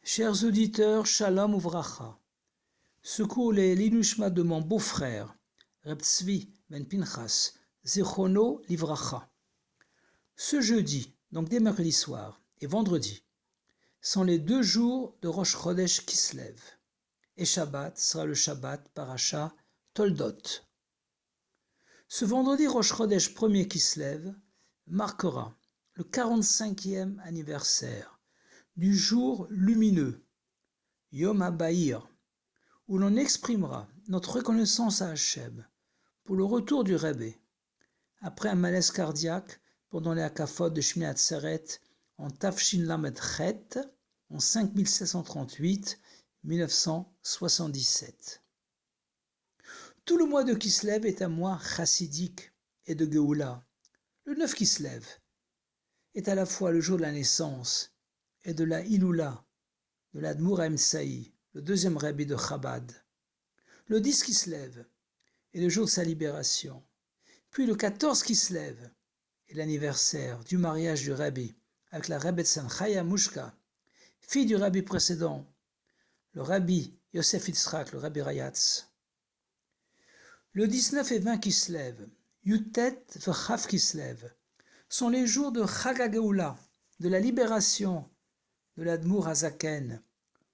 Chers auditeurs, Shalom Uvracha. Secours les l'inushma de mon beau-frère, Reb Tzvi ben Pinchas, Zichrono Livracha. Ce jeudi, donc dès mercredi soir, et vendredi, sont les 2 jours de Rosh Chodesh Kislev. Et Shabbat sera le Shabbat Parasha Toldot. Ce vendredi Rosh Chodesh 1er Kislev marquera le 45e anniversaire du jour lumineux, Yom HaBahir, où l'on exprimera notre reconnaissance à Hachem pour le retour du Rebbe, après un malaise cardiaque pendant les Hakafot de Shmini Atzeret en Tafshin Lamed Chet, en 5738-1977. Tout le mois de Kislev est un mois chassidique et de Géoula. Le 9 Kislev est à la fois le jour de la naissance et de la Iloula, de l'Admour Haïm-Saï, le 2e Rebbe de Chabad. Le 10 Kislev est le jour de sa libération. Puis le 14 Kislev est l'anniversaire du mariage du Rebbe avec la Rebbetzin Chaya Mushka, fille du Rabbi précédent, le Rabbi Yosef Yitzhak, le Rabbi Rayatz. Le 19 et 20 Kislev, Yutet V'Chav Kislev, sont les jours de Chag HaGeoula, de la libération de l'Admour Hazaken,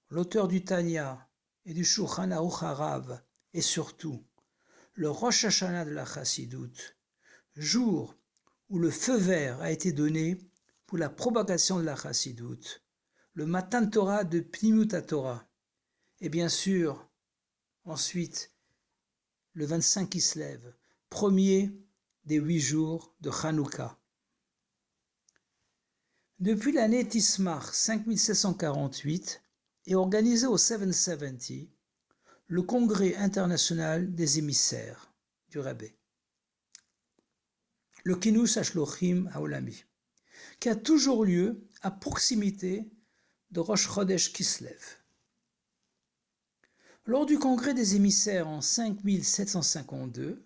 l'auteur du Tanya et du Shulchan Aruch Harav, et surtout le Rosh Hashanah de la Chassidoute, jour où le feu vert a été donné pour la propagation de la Chassidoute, le Matan Torah de Pnimut HaTorah, et bien sûr, ensuite, le 25 Kislev, premier des 8 jours de Hanouka. Depuis l'année Tismar 5748 est organisé au 770 le Congrès international des émissaires du Rebbe, le Kinus Hashlochim Haolami, qui a toujours lieu à proximité de Rosh Chodesh Kislev. Lors du congrès des émissaires en 5752,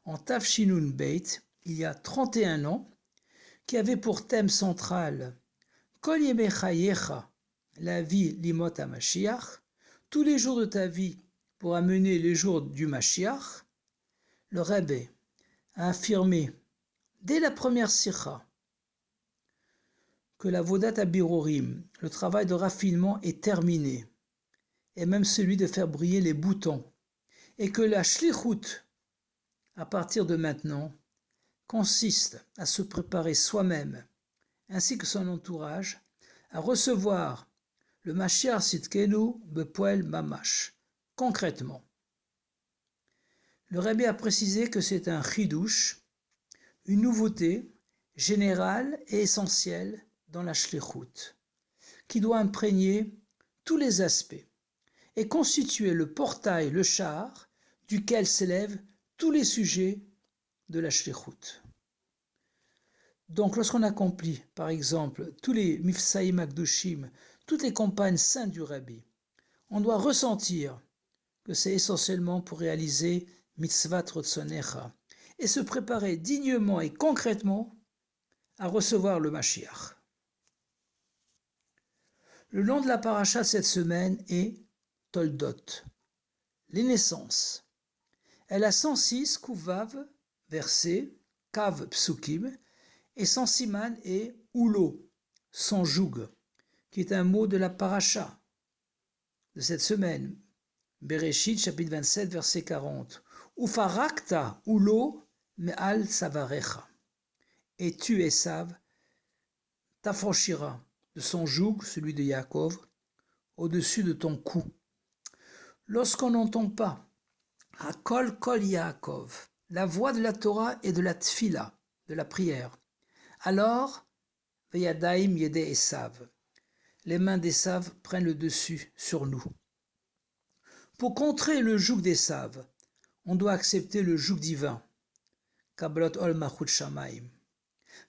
en Tafshinun Beit, il y a 31 ans, qui avait pour thème central Kol Yemei Chayecha, la vie limot HaMashiach, tous les jours de ta vie pour amener les jours du Mashiach, le Rebbe a affirmé dès la première sikha que la Vodat HaBirorim, le travail de raffinement, est terminé, et même celui de faire briller les boutons, et que la shlichut, à partir de maintenant, consiste à se préparer soi-même, ainsi que son entourage, à recevoir le Mashiach Sidkenu Bepoel Mamash, concrètement. Le Rebbe a précisé que c'est un chidouche, une nouveauté générale et essentielle dans la shlichut, qui doit imprégner tous les aspects et constituer le portail, le char, duquel s'élèvent tous les sujets de la shlichut. Donc, lorsqu'on accomplit, par exemple, tous les mifsaïm akdushim, toutes les campagnes saintes du Rabbi, on doit ressentir que c'est essentiellement pour réaliser mitzvat rotzonecha et se préparer dignement et concrètement à recevoir le Mashiach. Le nom de la paracha de cette semaine est Toldot, les naissances. Elle a 106 kuvav, versets, kav psukim, et sans siman et oulo, sans joug, qui est un mot de la paracha de cette semaine. Bereshit, chapitre 27, verset 40. Ufarakta oulo me'al savarecha. Et tu, Esav, t'affranchiras de son joug, celui de Yaakov, au-dessus de ton cou. Lorsqu'on n'entend pas Hakol Kol Yaakov, la voix de la Torah et de la tfila, de la prière, alors, Veyadaim Yede Esav, les mains d'Esav prennent le dessus sur nous. Pour contrer le joug d'Esav, on doit accepter le joug divin, Kabbalot Ol Malchut Shamayim,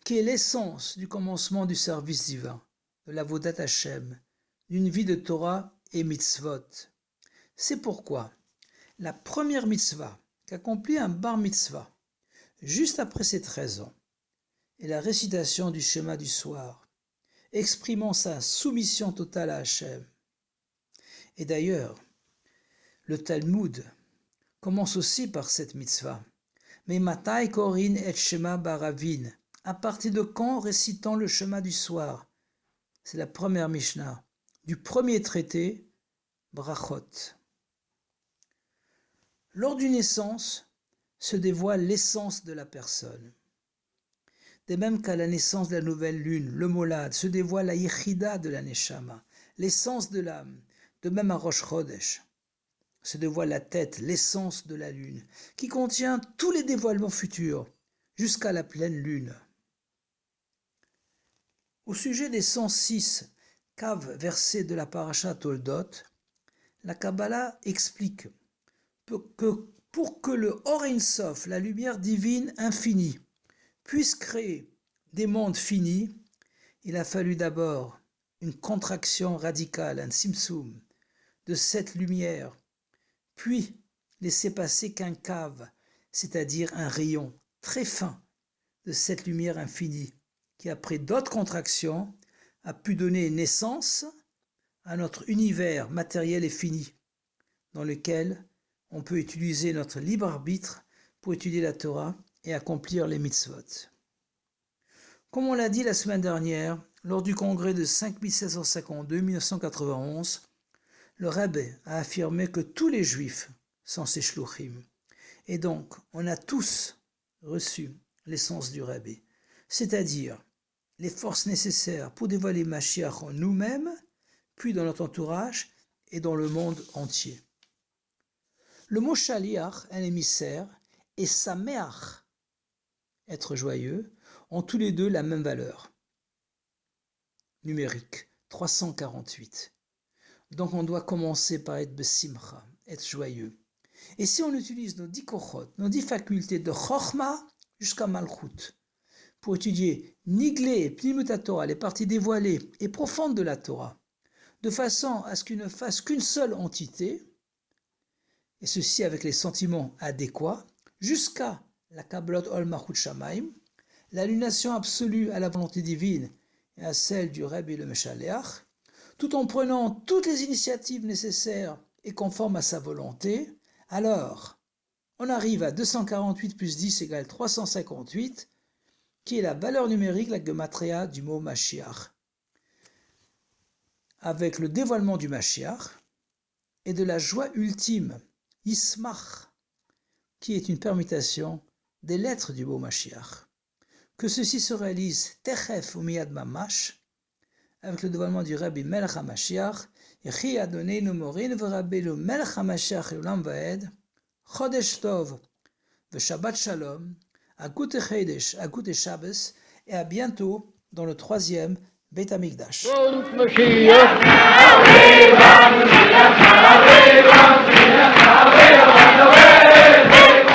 qui est l'essence du commencement du service divin, de la Vodat Hashem, d'une vie de Torah et mitzvot. C'est pourquoi la première mitzvah qu'accomplit un bar mitzvah, juste après ses 13 ans, est la récitation du schéma du soir, exprimant sa soumission totale à Hachem. Et d'ailleurs, le Talmud commence aussi par cette mitzvah. Mais matai korin et shema baravin. À partir de quand récitant le Shema du soir? C'est la première Mishnah du premier traité, Brachot. Lors d'une naissance se dévoile l'essence de la personne. De même qu'à la naissance de la nouvelle lune, le molad, se dévoile la yichida de la neshama, l'essence de l'âme. De même à Rosh Chodesh se dévoile la tête, l'essence de la lune, qui contient tous les dévoilements futurs jusqu'à la pleine lune. Au sujet des 106 caves versées de la paracha Toldot, la Kabbalah explique que pour que le Or Ein Sof, la lumière divine infinie, puisse créer des mondes finis, il a fallu d'abord une contraction radicale, un tzimtzum, de cette lumière, puis laisser passer qu'un cave, c'est-à-dire un rayon très fin de cette lumière infinie, qui après d'autres contractions a pu donner naissance à notre univers matériel et fini, dans lequel on peut utiliser notre libre arbitre pour étudier la Torah et accomplir les mitzvot. Comme on l'a dit la semaine dernière, lors du congrès de 5752-1991, le Rebbe a affirmé que tous les Juifs sont ses shluchim. Et donc, on a tous reçu l'essence du Rebbe, c'est-à-dire les forces nécessaires pour dévoiler Mashiach en nous-mêmes, puis dans notre entourage et dans le monde entier. Le mot shaliach, un émissaire, et sameach, être joyeux, ont tous les deux la même valeur numérique, 348. Donc on doit commencer par être besimcha, être joyeux. Et si on utilise nos 10 kochot, nos 10 facultés de chokhma jusqu'à malchut, pour étudier Niglé et Pnimut Torah, les parties dévoilées et profondes de la Torah, de façon à ce qu'il ne fasse qu'une seule entité, et ceci avec les sentiments adéquats, jusqu'à la Kabbalot Ol Malchut Shamaim, l'annulation absolue à la volonté divine et à celle du Rebbe et le Meshaleach, tout en prenant toutes les initiatives nécessaires et conformes à sa volonté, alors on arrive à 248 plus 10 égale 358, qui est la valeur numérique, la gematria du mot Mashiach. Avec le dévoilement du Mashiach et de la joie ultime, Yismach, qui est une permutation des lettres du mot Mashiach. Que ceci se réalise Techef ou Miyad Mamash, avec le dévoilement du Rabbi Melech HaMashiach, Yechi Adonenu Morin v'Rabbeinu Melech HaMashiach Olam Vaed, Chodesh Tov v'Shabbat Shalom, Agute Chedesh, Agute Shabbos, et à bientôt dans le 3e Beit HaMikdash.